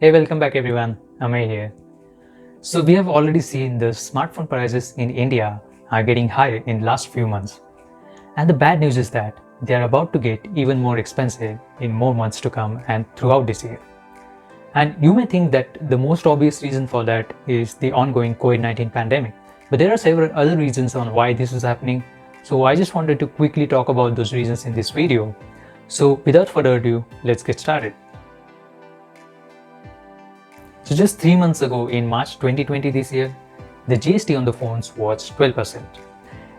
Hey, welcome back everyone. Amay here. So we have already seen the smartphone prices in India are getting higher in last few months. And the bad news is that they are about to get even more expensive in more months to come and throughout this year. And you may think that the most obvious reason for that is the ongoing COVID-19 pandemic. But there are several other reasons on why this is happening. So I just wanted to quickly talk about those reasons in this video. So without further ado, let's get started. So just 3 months ago in March 2020 this year, the GST on the phones was 12%.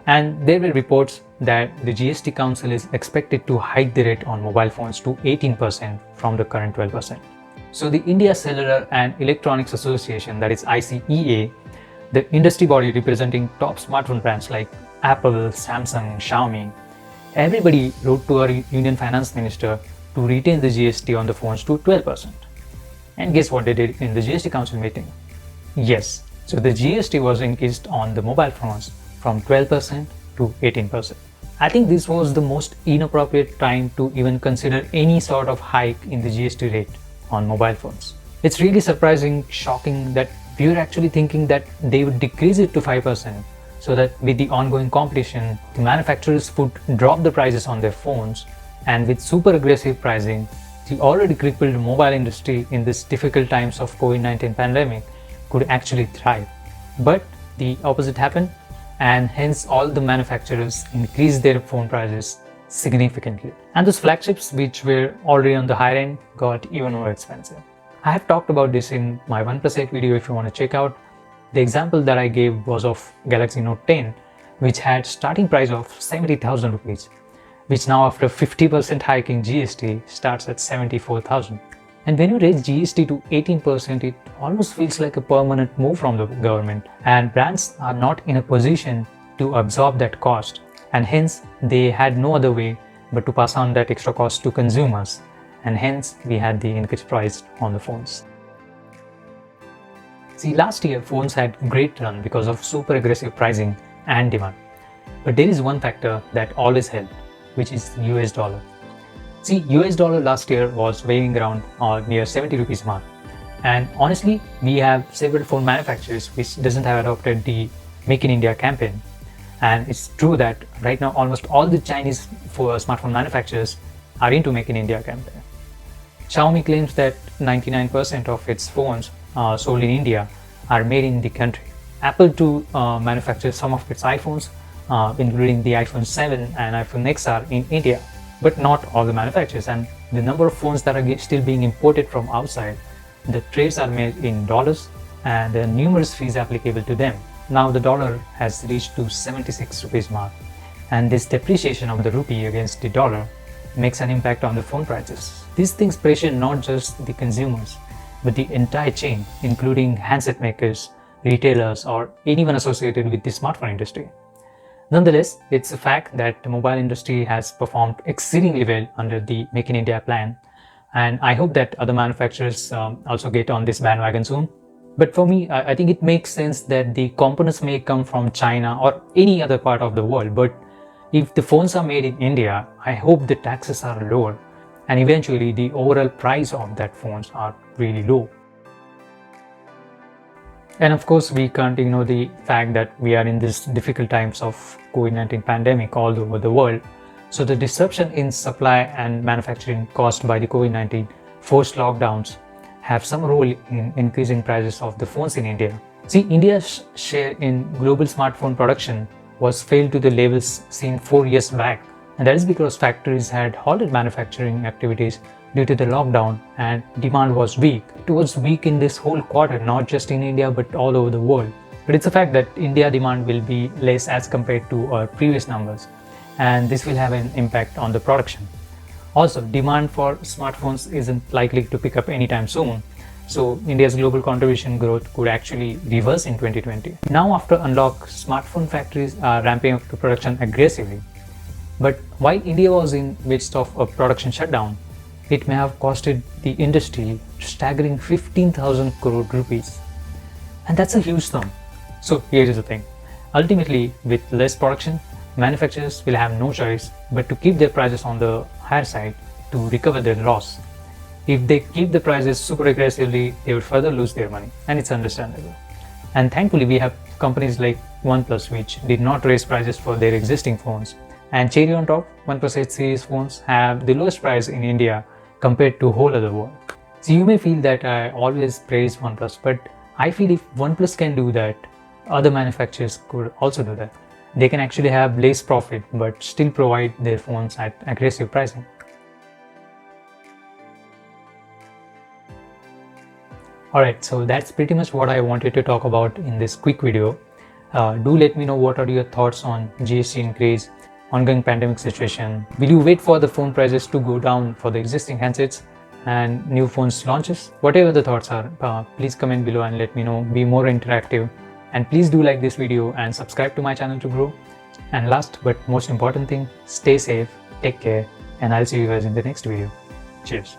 And there were reports that the GST Council is expected to hike the rate on mobile phones to 18% from the current 12%. So the India Cellular and Electronics Association, that is ICEA, the industry body representing top smartphone brands like Apple, Samsung, Xiaomi, everybody wrote to our Union Finance Minister to retain the GST on the phones to 12%. And guess what they did in the GST Council meeting? Yes, so the GST was increased on the mobile phones from 12% to 18%. I think this was the most inappropriate time to even consider any sort of hike in the GST rate on mobile phones. It's really surprising, shocking that we were actually thinking that they would decrease it to 5%, so that with the ongoing competition, the manufacturers would drop the prices on their phones, and with super aggressive pricing, the already crippled mobile industry in this difficult times of COVID-19 pandemic could actually thrive. But the opposite happened, and hence all the manufacturers increased their phone prices significantly. And those flagships which were already on the higher end got even more expensive. I have talked about this in my OnePlus 8 video if you want to check out. The example that I gave was of Galaxy Note 10, which had starting price of 70,000 rupees. Which now after 50% hike in GST starts at 74,000. And when you raise GST to 18%, it almost feels like a permanent move from the government, and brands are not in a position to absorb that cost, and hence they had no other way but to pass on that extra cost to consumers, and hence we had the increased price on the phones. See, last year phones had great run because of super aggressive pricing and demand, but there is one factor that always helped, which is US dollar. See, US dollar last year was waving around near 70 rupees mark. And honestly, we have several phone manufacturers which doesn't have adopted the Make in India campaign. And it's true that right now almost all the Chinese smartphone manufacturers are into Make in India campaign. Xiaomi claims that 99% of its phones sold in India are made in the country. Apple too manufactures some of its iPhones, including the iPhone 7 and iPhone XR in India, but not all the manufacturers. And the number of phones that are still being imported from outside, the trades are made in dollars, and there are numerous fees applicable to them. Now the dollar has reached to 76 rupees mark, and this depreciation of the rupee against the dollar makes an impact on the phone prices. These things pressure not just the consumers, but the entire chain, including handset makers, retailers, or anyone associated with the smartphone industry. Nonetheless, it's a fact that the mobile industry has performed exceedingly well under the Make in India plan, and I hope that other manufacturers also get on this bandwagon soon. But for me, I think it makes sense that the components may come from China or any other part of the world, but if the phones are made in India, I hope the taxes are lower, and eventually the overall price of that phones are really low. And of course, we can't ignore the fact that we are in these difficult times of COVID-19 pandemic all over the world. So the disruption in supply and manufacturing caused by the COVID-19 forced lockdowns have some role in increasing prices of the phones in India. See, India's share in global smartphone production was failed to the levels seen 4 years back. And that is because factories had halted manufacturing activities due to the lockdown, and demand was weak. It was weak in this whole quarter, not just in India but all over the world. But it's a fact that India demand will be less as compared to our previous numbers, and this will have an impact on the production. Also, demand for smartphones isn't likely to pick up anytime soon, so India's global contribution growth could actually reverse in 2020. Now after unlock, smartphone factories are ramping up to production aggressively. But while India was in midst of a production shutdown, it may have costed the industry staggering 15,000 crore rupees. And that's a huge sum. So here is the thing. Ultimately, with less production, manufacturers will have no choice but to keep their prices on the higher side to recover their loss. If they keep the prices super aggressively, they would further lose their money, and it's understandable. And thankfully, we have companies like OnePlus which did not raise prices for their existing phones. And cherry on top, OnePlus 8 series phones have the lowest price in India compared to whole other world. So you may feel that I always praise OnePlus, but I feel if OnePlus can do that, other manufacturers could also do that. They can actually have less profit but still provide their phones at aggressive pricing. Alright, so that's pretty much what I wanted to talk about in this quick video. Do let me know what are your thoughts on GST increase, ongoing pandemic situation. Will you wait for the phone prices to go down for the existing handsets and new phones launches? Whatever the thoughts are, please comment below and let me know. Be more interactive, and please do like this video and subscribe to my channel to grow. And last but most important thing, stay safe, take care, and I'll see you guys in the next video. Cheers.